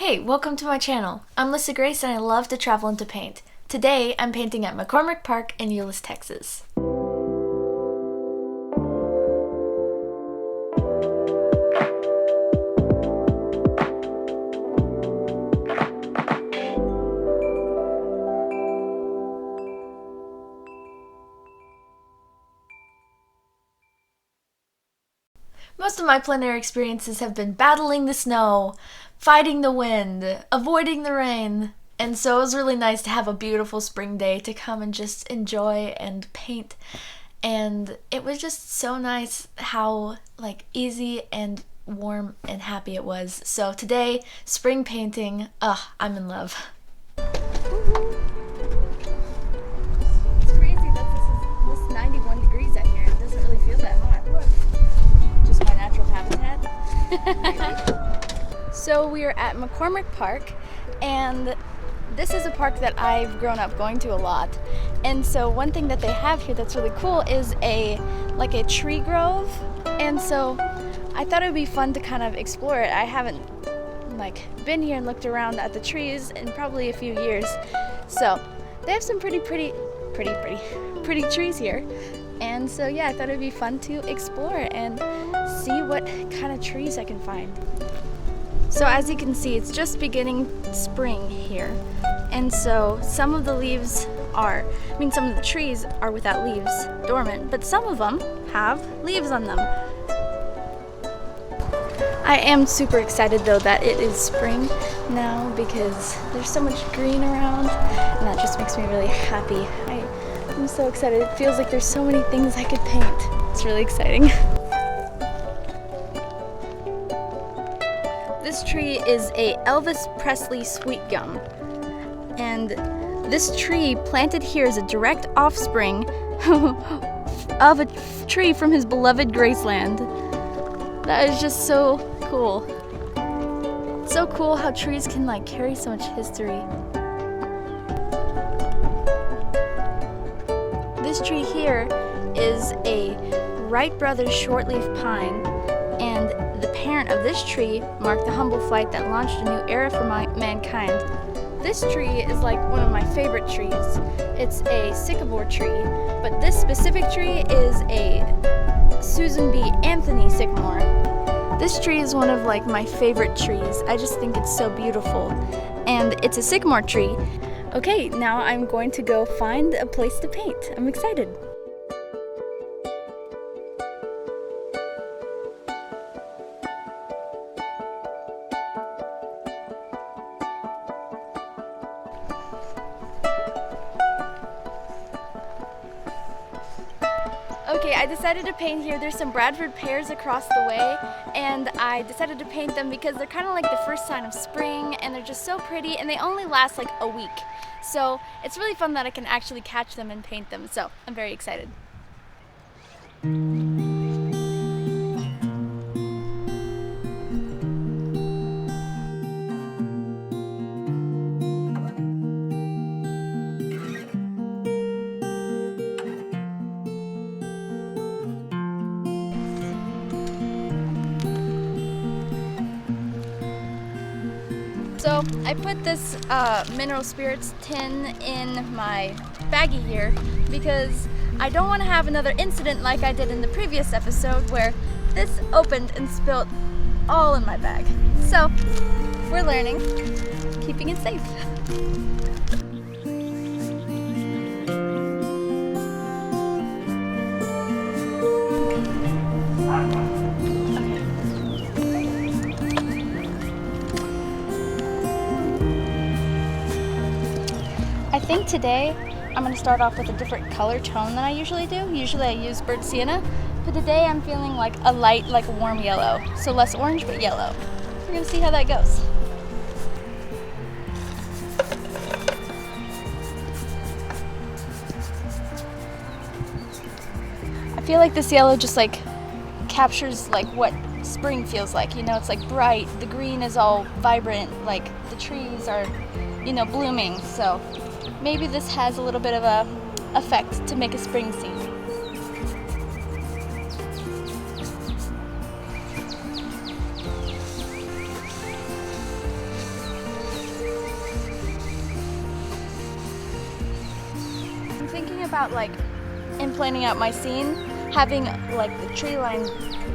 Hey, welcome to my channel. I'm Lisa Grace and I love to travel and to paint. Today, I'm painting at McCormick Park in Euless, Texas. Most of my plein air experiences have been battling the snow, fighting the wind, avoiding the rain, and so it was really nice to have a beautiful spring day to come and just enjoy and paint. And it was just so nice how easy and warm and happy it was. So today, spring painting, I'm in love. It's crazy that this is 91 degrees out here. It doesn't really feel that hot. Just my natural habitat. So we are at McCormick Park, and this is a park that I've grown up going to a lot. And so one thing that they have here that's really cool is a tree grove. And so I thought it would be fun to kind of explore it. I haven't been here and looked around at the trees in probably a few years. So they have some pretty trees here. And so yeah, I thought it'd be fun to explore and see what kind of trees I can find. So as you can see, it's just beginning spring here. And so some of the trees are without leaves, dormant, but some of them have leaves on them. I am super excited though that it is spring now because there's so much green around, and that just makes me really happy. I'm so excited. It feels like there's so many things I could paint. It's really exciting. This tree is a Elvis Presley sweet gum, and this tree planted here is a direct offspring of a tree from his beloved Graceland. That is just so cool. It's so cool how trees can carry so much history. This tree here is a Wright Brothers shortleaf pine, and the parent of this tree marked the humble flight that launched a new era for mankind. This tree is one of my favorite trees. It's a sycamore tree, but this specific tree is a Susan B. Anthony sycamore. This tree is one of my favorite trees. I just think it's so beautiful, and it's a sycamore tree. Okay, now I'm going to go find a place to paint. I'm excited. Okay, I decided to paint here. There's some Bradford pears across the way, and I decided to paint them because they're kind of like the first sign of spring, and they're just so pretty, and they only last a week. So it's really fun that I can actually catch them and paint them, so I'm very excited. So I put this mineral spirits tin in my baggie here because I don't want to have another incident like I did in the previous episode where this opened and spilled all in my bag. So we're learning, keeping it safe. I think today I'm going to start off with a different color tone than I usually do. Usually I use burnt sienna, but today I'm feeling a light, warm yellow. So less orange, but yellow. We're going to see how that goes. I feel like this yellow just captures what spring feels like. You know, it's bright, the green is all vibrant, the trees are, blooming. So maybe this has a little bit of a effect to make a spring scene. thinking about like in planning out my scene, having like the tree line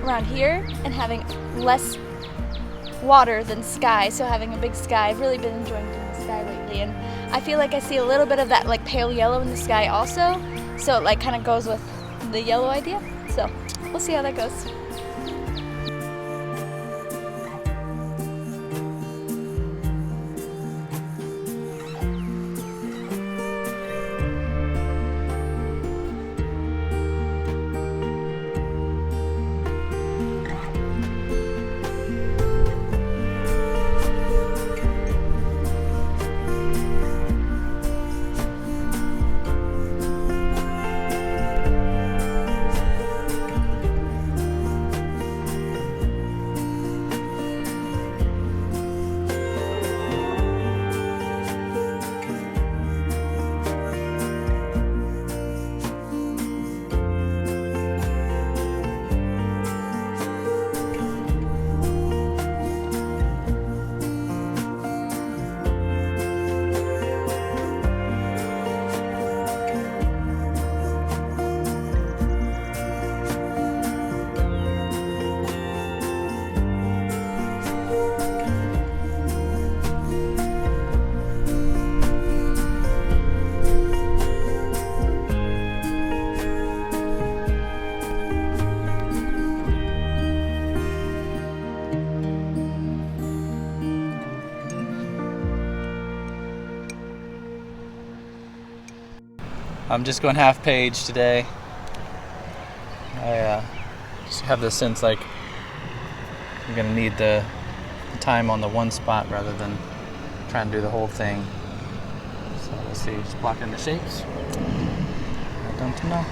around here and having less water than sky, so having a big sky. I've really been enjoying doing the sky lately, and I feel like I see a little bit of that like pale yellow in the sky also, so it like kind of goes with the yellow idea. So we'll see how that goes. I'm just going half page today. I just have this sense like I'm gonna need the time on the one spot rather than trying to do the whole thing. So let's see, just block in the shapes. I don't know.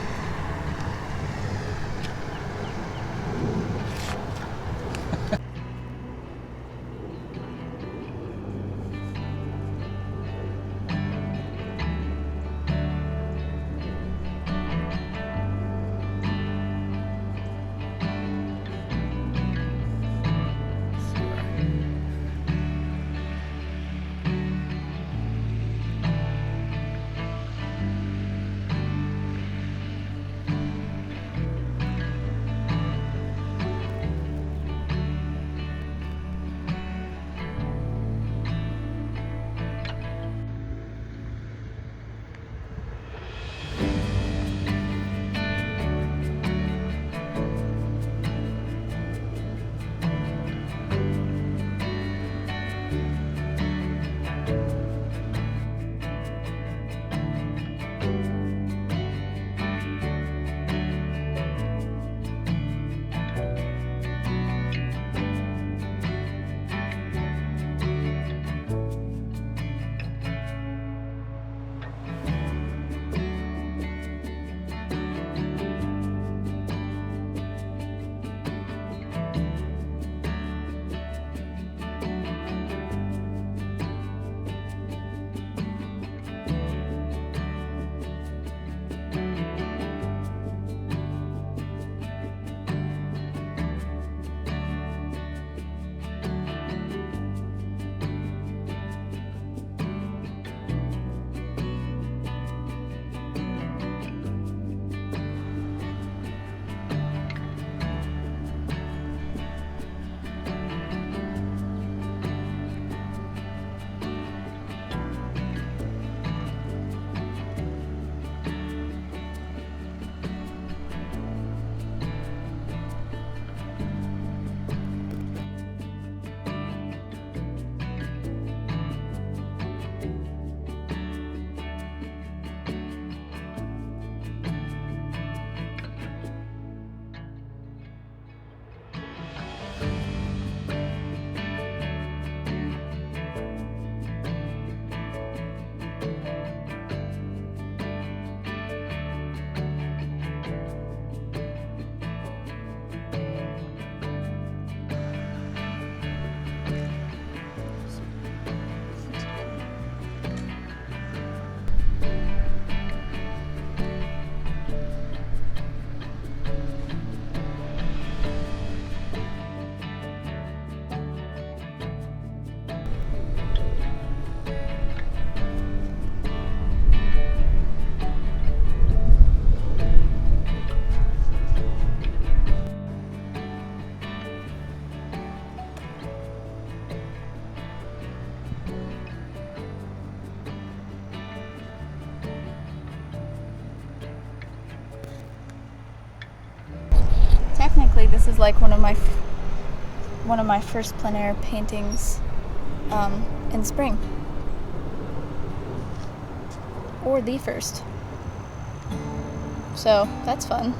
of like one of my first plein air paintings in spring. Or the first. So that's fun.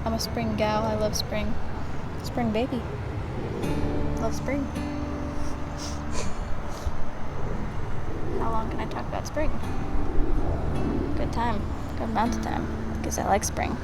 I'm a spring gal. I love spring. Spring baby. Love spring. How long can I talk about spring? Good time. Good amount of time. Because I like spring.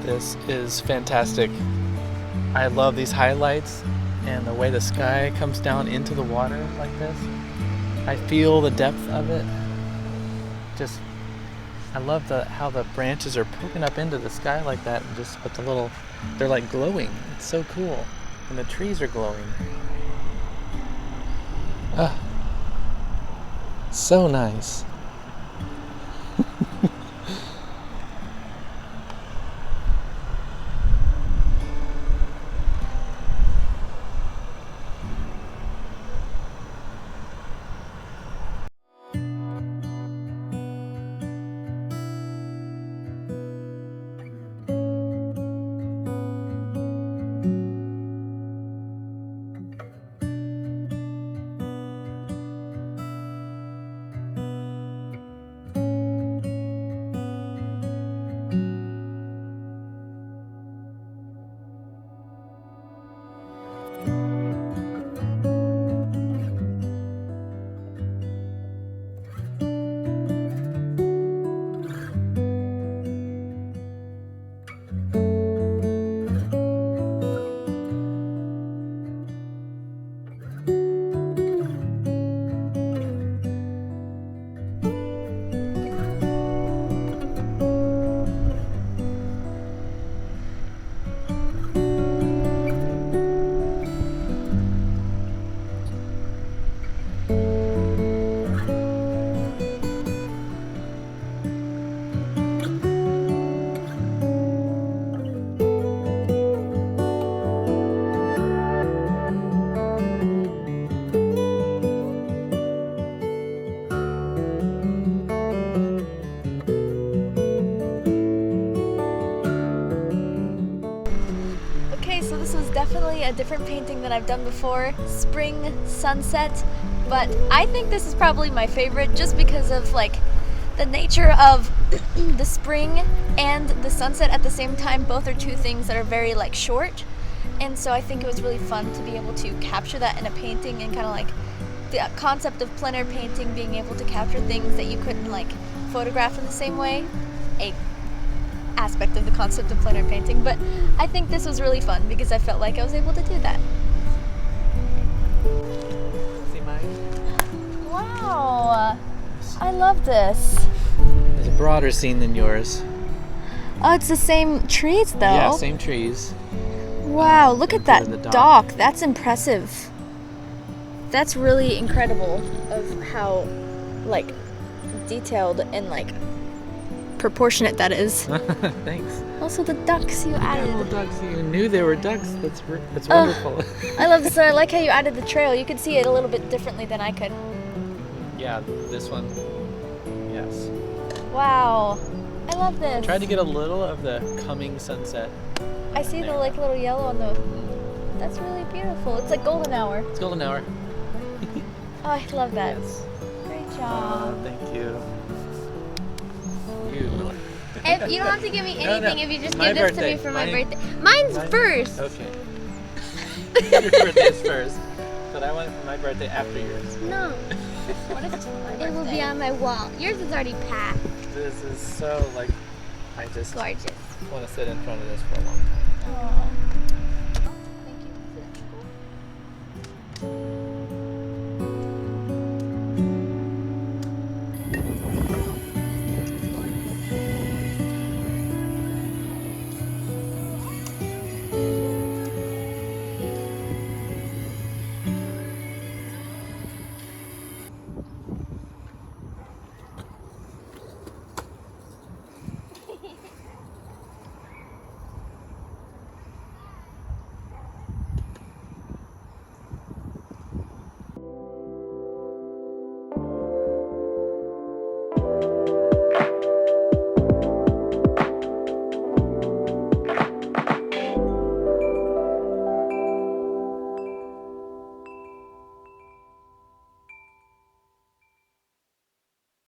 This is fantastic. I love these highlights and the way the sky comes down into the water like this. I feel the depth of it. Just, I love how the branches are poking up into the sky like that, and just with the little, they're like glowing. It's so cool. And the trees are glowing. Ah, so nice. Definitely a different painting than I've done before, spring sunset, but I think this is probably my favorite just because of like the nature of the spring and the sunset at the same time. Both are two things that are very like short, And so I think it was really fun to be able to capture that in a painting, and kind of like the concept of plein air painting, being able to capture things that you couldn't like photograph in the same way, a aspect of the concept of plein air painting. But I think this was really fun because I felt like I was able to do that. See mine? Wow, I love this. There's a broader scene than yours. Oh, it's the same trees though. Yeah, same trees. Wow, look at Instead of that the dock. That's impressive. That's really incredible of how, like, detailed and, like, proportionate that is. Thanks. Also, the ducks you added. Little ducks. You knew there were ducks. That's wonderful. I love this. I like how you added the trail. You could see it a little bit differently than I could. Yeah, this one. Yes. Wow. I love this. Tried to get a little of the coming sunset. I see the, like, little yellow on the... That's really beautiful. It's like golden hour. It's golden hour. Oh, I love that. Yes. Great job. Thank you. You. If you don't have to give me anything, no. if you just My give this birthday. to me for my Mine- birthday. Mine's first. Okay. Your birthday's first, but I want it for my birthday after yours. No, What if it's my it will be on my wall. Yours is already packed. This is so like, I just Gorgeous. want to sit in front of this for a long time. Aw. Thank you.